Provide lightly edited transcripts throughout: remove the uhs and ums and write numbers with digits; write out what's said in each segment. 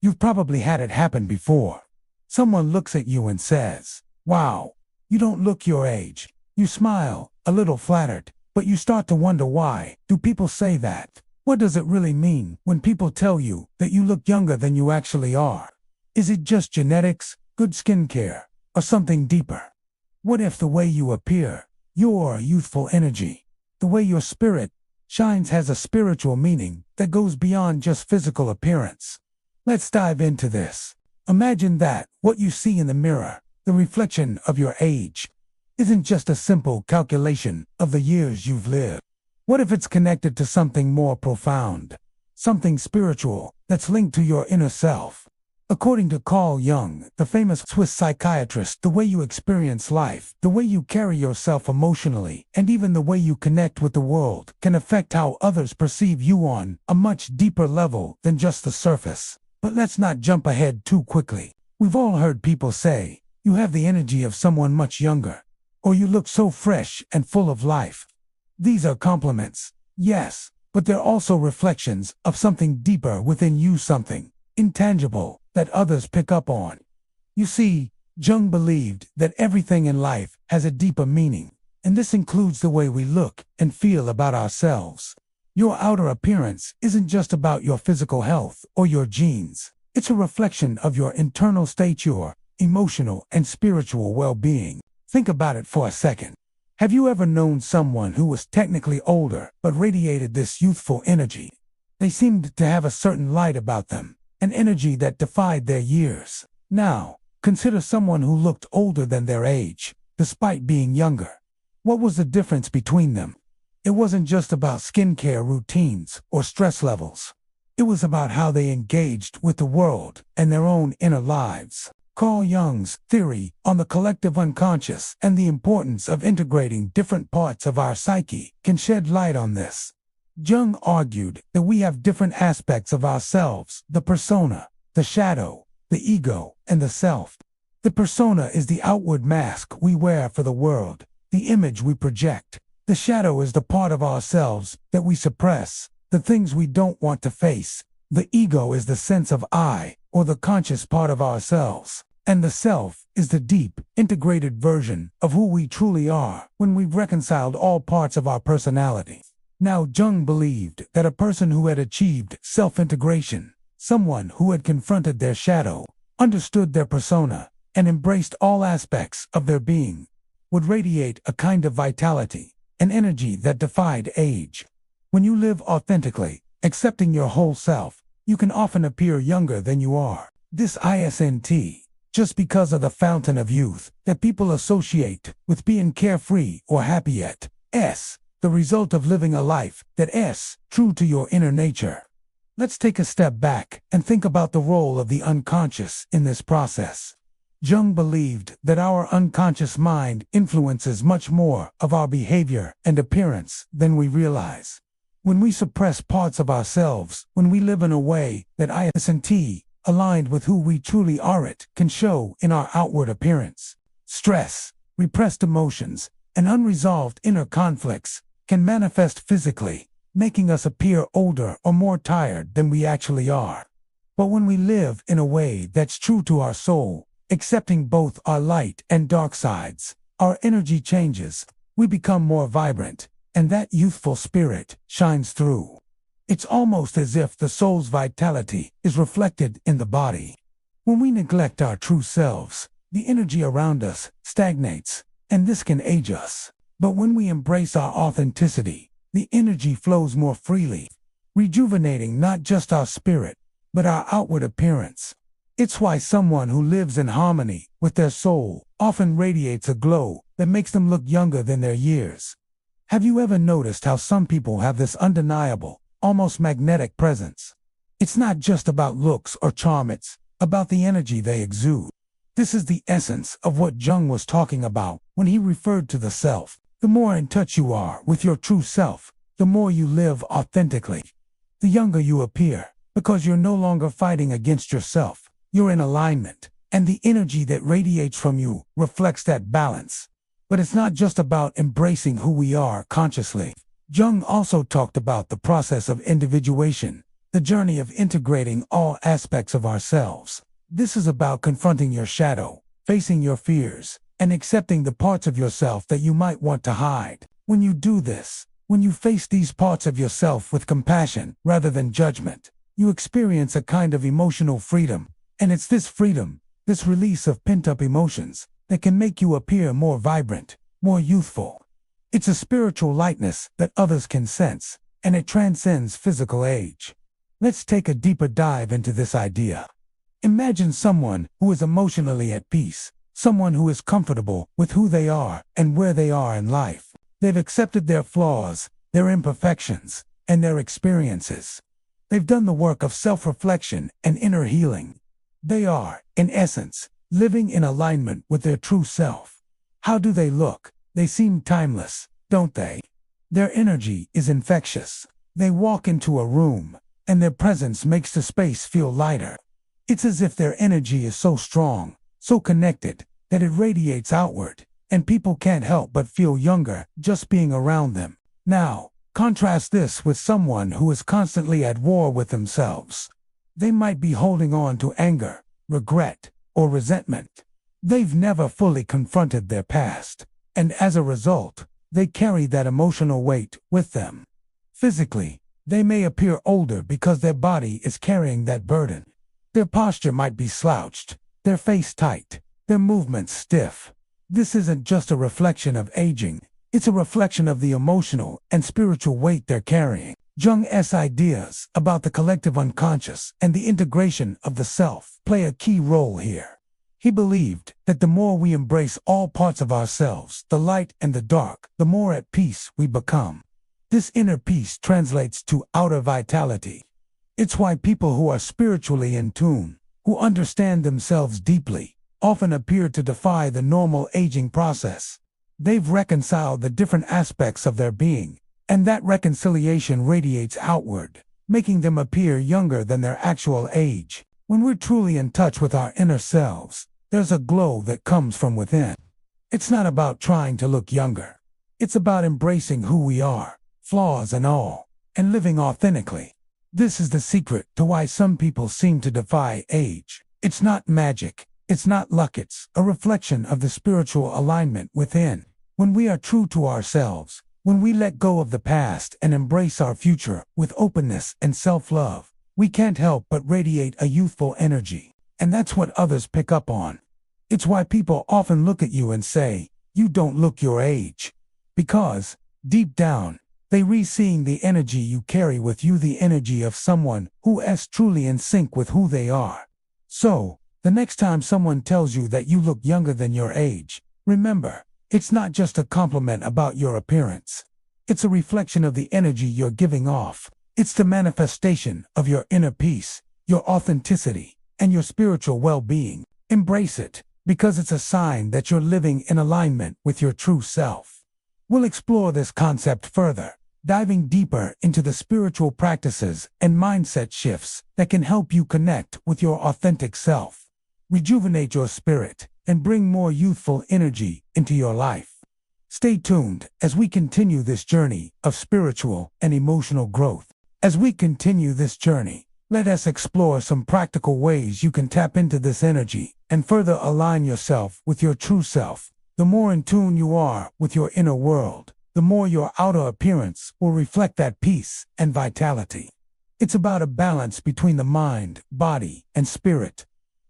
You've probably had it happen before. Someone looks at you and says, "Wow, you don't look your age." You smile, a little flattered, but you start to wonder why. Do people say that? What does it really mean when people tell you that you look younger than you actually are? Is it just genetics, good skincare, or something deeper? What if the way you appear, your youthful energy, the way your spirit shines has a spiritual meaning that goes beyond just physical appearance? Let's dive into this. Imagine that what you see in the mirror, the reflection of your age, isn't just a simple calculation of the years you've lived. What if it's connected to something more profound, something spiritual that's linked to your inner self? According to Carl Jung, the famous Swiss psychiatrist, the way you experience life, the way you carry yourself emotionally, and even the way you connect with the world can affect how others perceive you on a much deeper level than just the surface. But let's not jump ahead too quickly. We've all heard people say, "You have the energy of someone much younger," or "You look so fresh and full of life." These are compliments, yes, but they're also reflections of something deeper within you, something intangible that others pick up on. You see, Jung believed that everything in life has a deeper meaning, and this includes the way we look and feel about ourselves. Your outer appearance isn't just about your physical health or your genes. It's a reflection of your internal state, your emotional and spiritual well-being. Think about it for a second. Have you ever known someone who was technically older but radiated this youthful energy? They seemed to have a certain light about them, an energy that defied their years. Now, consider someone who looked older than their age, despite being younger. What was the difference between them? It wasn't just about skincare routines or stress levels. It was about how they engaged with the world and their own inner lives. Carl Jung's theory on the collective unconscious and the importance of integrating different parts of our psyche can shed light on this. Jung argued that we have different aspects of ourselves: the persona, the shadow, the ego, and the self. The persona is the outward mask we wear for the world, the image we project. The shadow is the part of ourselves that we suppress, the things we don't want to face. The ego is the sense of I, or the conscious part of ourselves. And the self is the deep, integrated version of who we truly are when we've reconciled all parts of our personality. Now, Jung believed that a person who had achieved self-integration, someone who had confronted their shadow, understood their persona, and embraced all aspects of their being, would radiate a kind of vitality, an energy that defied age. When you live authentically, accepting your whole self, you can often appear younger than you are. This isn't just because of the fountain of youth that people associate with being carefree or happy, yet the result of living a life that is true to your inner nature. Let's take a step back and think about the role of the unconscious in this process. Jung believed that our unconscious mind influences much more of our behavior and appearance than we realize. When we suppress parts of ourselves, when we live in a way that isn't aligned with who we truly are, it can show in our outward appearance. Stress, repressed emotions, and unresolved inner conflicts can manifest physically, making us appear older or more tired than we actually are. But when we live in a way that's true to our soul, accepting both our light and dark sides, our energy changes, we become more vibrant, and that youthful spirit shines through. It's almost as if the soul's vitality is reflected in the body. When we neglect our true selves, the energy around us stagnates, and this can age us. But when we embrace our authenticity, the energy flows more freely, rejuvenating not just our spirit, but our outward appearance. It's why someone who lives in harmony with their soul often radiates a glow that makes them look younger than their years. Have you ever noticed how some people have this undeniable, almost magnetic presence? It's not just about looks or charm, it's about the energy they exude. This is the essence of what Jung was talking about when he referred to the self. The more in touch you are with your true self, the more you live authentically. The younger you appear, because you're no longer fighting against yourself. You're in alignment, and the energy that radiates from you reflects that balance. But it's not just about embracing who we are consciously. Jung also talked about the process of individuation, the journey of integrating all aspects of ourselves. This is about confronting your shadow, facing your fears, and accepting the parts of yourself that you might want to hide. When you do this, when you face these parts of yourself with compassion rather than judgment, you experience a kind of emotional freedom. And it's this freedom, this release of pent-up emotions, that can make you appear more vibrant, more youthful. It's a spiritual lightness that others can sense, and it transcends physical age. Let's take a deeper dive into this idea. Imagine someone who is emotionally at peace, someone who is comfortable with who they are and where they are in life. They've accepted their flaws, their imperfections, and their experiences. They've done the work of self-reflection and inner healing. They are, in essence, living in alignment with their true self. How do they look? They seem timeless, don't they? Their energy is infectious. They walk into a room, and their presence makes the space feel lighter. It's as if their energy is so strong, so connected, that it radiates outward, and people can't help but feel younger just being around them. Now, contrast this with someone who is constantly at war with themselves. They might be holding on to anger, regret, or resentment. They've never fully confronted their past, and as a result, they carry that emotional weight with them. Physically, they may appear older because their body is carrying that burden. Their posture might be slouched, their face tight, their movements stiff. This isn't just a reflection of aging, it's a reflection of the emotional and spiritual weight they're carrying. Jung's ideas about the collective unconscious and the integration of the self play a key role here. He believed that the more we embrace all parts of ourselves, the light and the dark, the more at peace we become. This inner peace translates to outer vitality. It's why people who are spiritually in tune, who understand themselves deeply, often appear to defy the normal aging process. They've reconciled the different aspects of their being, and that reconciliation radiates outward, making them appear younger than their actual age. When we're truly in touch with our inner selves, there's a glow that comes from within. It's not about trying to look younger. It's about embracing who we are, flaws and all, and living authentically. This is the secret to why some people seem to defy age. It's not magic. It's not luck. It's a reflection of the spiritual alignment within. When we are true to ourselves, when we let go of the past and embrace our future with openness and self-love, we can't help but radiate a youthful energy. And that's what others pick up on. It's why people often look at you and say, "You don't look your age." Because, deep down, they re-seeing the energy you carry with you, the energy of someone who is truly in sync with who they are. So, the next time someone tells you that you look younger than your age, remember, it's not just a compliment about your appearance. It's a reflection of the energy you're giving off. It's the manifestation of your inner peace, your authenticity, and your spiritual well-being. Embrace it, because it's a sign that you're living in alignment with your true self. We'll explore this concept further, diving deeper into the spiritual practices and mindset shifts that can help you connect with your authentic self, rejuvenate your spirit, and bring more youthful energy into your life. Stay tuned as we continue this journey of spiritual and emotional growth. As we continue this journey, let us explore some practical ways you can tap into this energy and further align yourself with your true self. The more in tune you are with your inner world, the more your outer appearance will reflect that peace and vitality. It's about a balance between the mind, body, and spirit.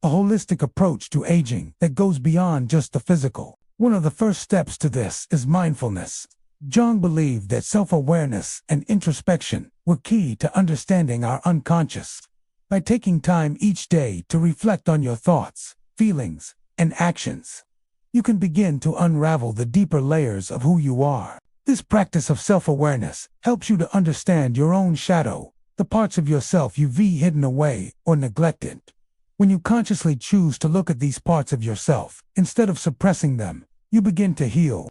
A holistic approach to aging that goes beyond just the physical. One of the first steps to this is mindfulness. Jung believed that self-awareness and introspection were key to understanding our unconscious. By taking time each day to reflect on your thoughts, feelings, and actions, you can begin to unravel the deeper layers of who you are. This practice of self-awareness helps you to understand your own shadow, the parts of yourself you've hidden away or neglected. When you consciously choose to look at these parts of yourself, instead of suppressing them, you begin to heal.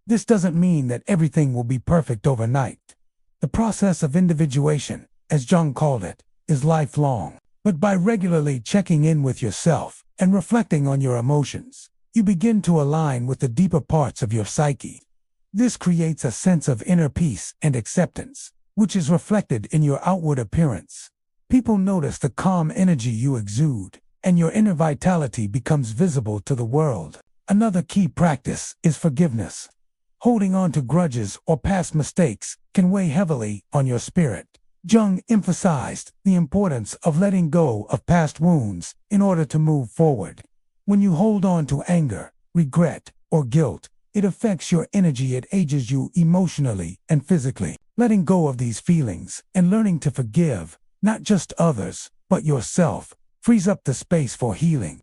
This doesn't mean that everything will be perfect overnight. The process of individuation, as Jung called it, is lifelong. But by regularly checking in with yourself and reflecting on your emotions, you begin to align with the deeper parts of your psyche. This creates a sense of inner peace and acceptance, which is reflected in your outward appearance. People notice the calm energy you exude, and your inner vitality becomes visible to the world. Another key practice is forgiveness. Holding on to grudges or past mistakes can weigh heavily on your spirit. Jung emphasized the importance of letting go of past wounds in order to move forward. When you hold on to anger, regret, or guilt, it affects your energy. It ages you emotionally and physically. Letting go of these feelings and learning to forgive, not just others, but yourself, frees up the space for healing.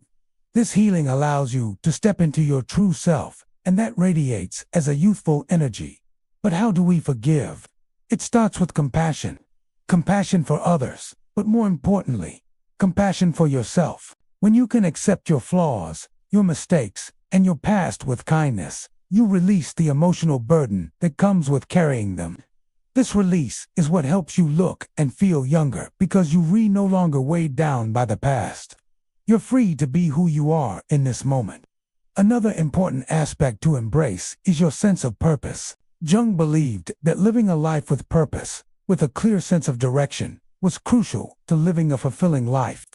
This healing allows you to step into your true self, and that radiates as a youthful energy. But how do we forgive? It starts with compassion. Compassion for others, but more importantly, compassion for yourself. When you can accept your flaws, your mistakes, and your past with kindness, you release the emotional burden that comes with carrying them. This release is what helps you look and feel younger because you are no longer weighed down by the past. You're free to be who you are in this moment. Another important aspect to embrace is your sense of purpose. Jung believed that living a life with purpose, with a clear sense of direction, was crucial to living a fulfilling life.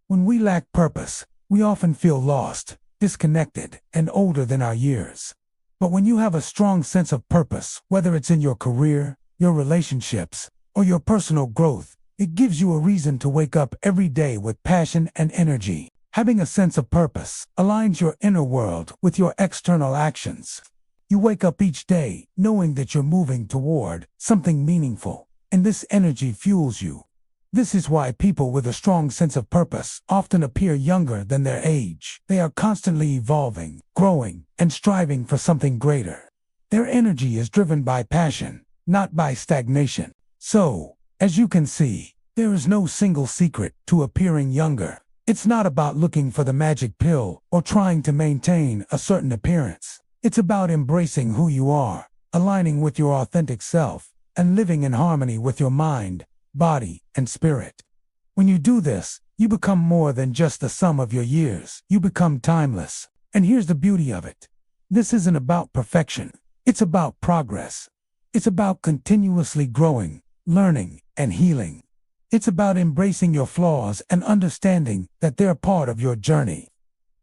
When we lack purpose, we often feel lost, disconnected, and older than our years. But when you have a strong sense of purpose, whether it's in your career, your relationships, or your personal growth, it gives you a reason to wake up every day with passion and energy. Having a sense of purpose aligns your inner world with your external actions. You wake up each day knowing that you're moving toward something meaningful, and this energy fuels you. This is why people with a strong sense of purpose often appear younger than their age. They are constantly evolving, growing, and striving for something greater. Their energy is driven by passion, not by stagnation. So, as you can see, there is no single secret to appearing younger. It's not about looking for the magic pill or trying to maintain a certain appearance. It's about embracing who you are, aligning with your authentic self, and living in harmony with your mind, body, and spirit. When you do this, you become more than just the sum of your years. You become timeless. And here's the beauty of it. This isn't about perfection. It's about progress. It's about continuously growing, learning, and healing. It's about embracing your flaws and understanding that they're part of your journey.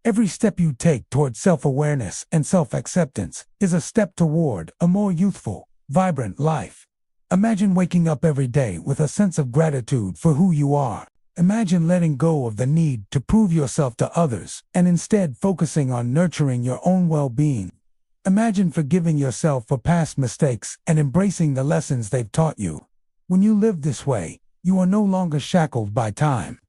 Every step you take toward self-awareness and self-acceptance is a step toward a more youthful, vibrant life. Imagine waking up every day with a sense of gratitude for who you are. Imagine letting go of the need to prove yourself to others and instead focusing on nurturing your own well-being. Imagine forgiving yourself for past mistakes and embracing the lessons they've taught you. When you live this way, you are no longer shackled by time.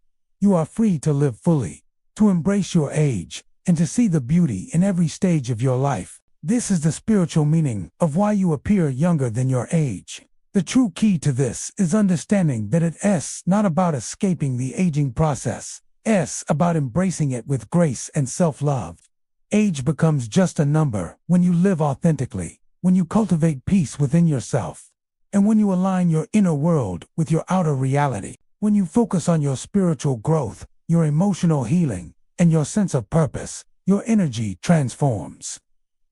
You are free to live fully, to embrace your age, and to see the beauty in every stage of your life. This is the spiritual meaning of why you appear younger than your age. The true key to this is understanding that it's not about escaping the aging process. It's about embracing it with grace and self-love. Age becomes just a number when you live authentically, when you cultivate peace within yourself, and when you align your inner world with your outer reality. When you focus on your spiritual growth, your emotional healing, and your sense of purpose, your energy transforms.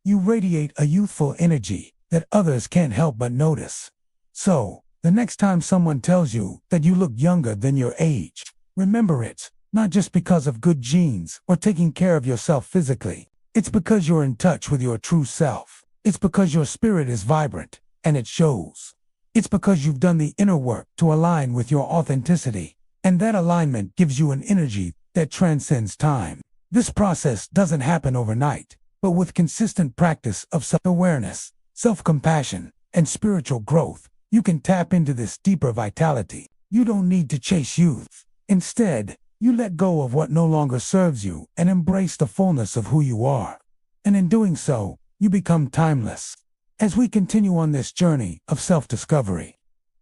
You radiate a youthful energy that others can't help but notice. So, the next time someone tells you that you look younger than your age, remember it's not just because of good genes or taking care of yourself physically. It's because you're in touch with your true self. It's because your spirit is vibrant, and it shows. It's because you've done the inner work to align with your authenticity, and that alignment gives you an energy that transcends time. This process doesn't happen overnight, but with consistent practice of self-awareness, self-compassion, and spiritual growth, you can tap into this deeper vitality. You don't need to chase youth. Instead, you let go of what no longer serves you and embrace the fullness of who you are. And in doing so, you become timeless. As we continue on this journey of self-discovery,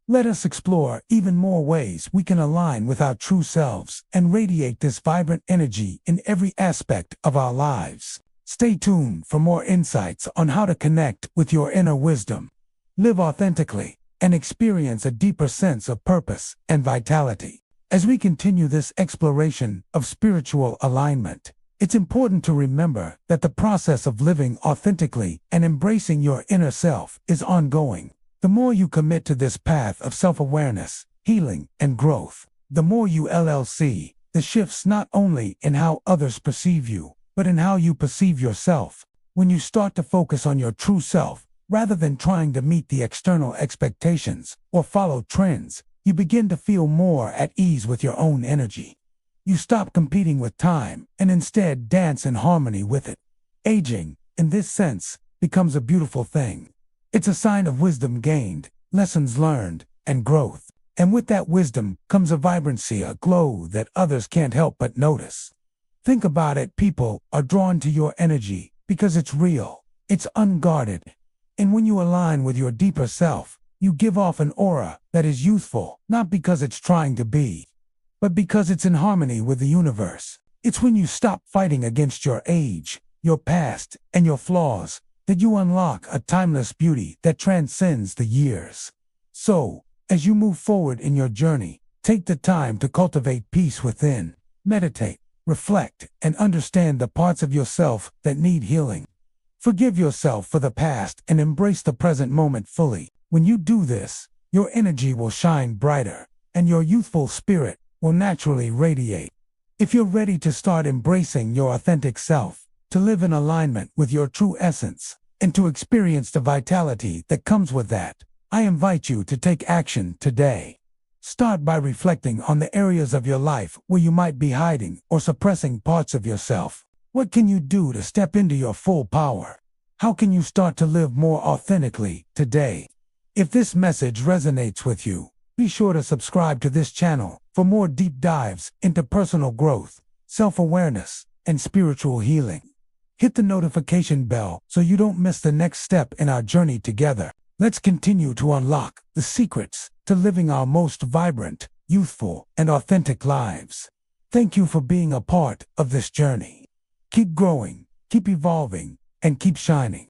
let us explore even more ways we can align with our true selves and radiate this vibrant energy in every aspect of our lives. Stay tuned for more insights on how to connect with your inner wisdom, live authentically, and experience a deeper sense of purpose and vitality. As we continue this exploration of spiritual alignment, it's important to remember that the process of living authentically and embracing your inner self is ongoing. The more you commit to this path of self-awareness, healing, and growth, The more you LLC, the shifts not only in how others perceive you, but in how you perceive yourself. When you start to focus on your true self, rather than trying to meet the external expectations or follow trends, you begin to feel more at ease with your own energy. You stop competing with time and instead dance in harmony with it. Aging, in this sense, becomes a beautiful thing. It's a sign of wisdom gained, lessons learned, and growth. And with that wisdom comes a vibrancy, a glow that others can't help but notice. Think about it, people are drawn to your energy because it's real, it's unguarded. And when you align with your deeper self, you give off an aura that is youthful, not because it's trying to be, but because it's in harmony with the universe. It's when you stop fighting against your age, your past, and your flaws, that you unlock a timeless beauty that transcends the years. So, as you move forward in your journey, take the time to cultivate peace within, meditate, reflect, and understand the parts of yourself that need healing. Forgive yourself for the past and embrace the present moment fully. When you do this, your energy will shine brighter, and your youthful spirit will naturally radiate. If you're ready to start embracing your authentic self, to live in alignment with your true essence, and to experience the vitality that comes with that, I invite you to take action today. Start by reflecting on the areas of your life where you might be hiding or suppressing parts of yourself. What can you do to step into your full power? How can you start to live more authentically today? If this message resonates with you, be sure to subscribe to this channel for more deep dives into personal growth, self-awareness, and spiritual healing. Hit the notification bell so you don't miss the next step in our journey together. Let's continue to unlock the secrets to living our most vibrant, youthful, and authentic lives. Thank you for being a part of this journey. Keep growing, keep evolving, and keep shining.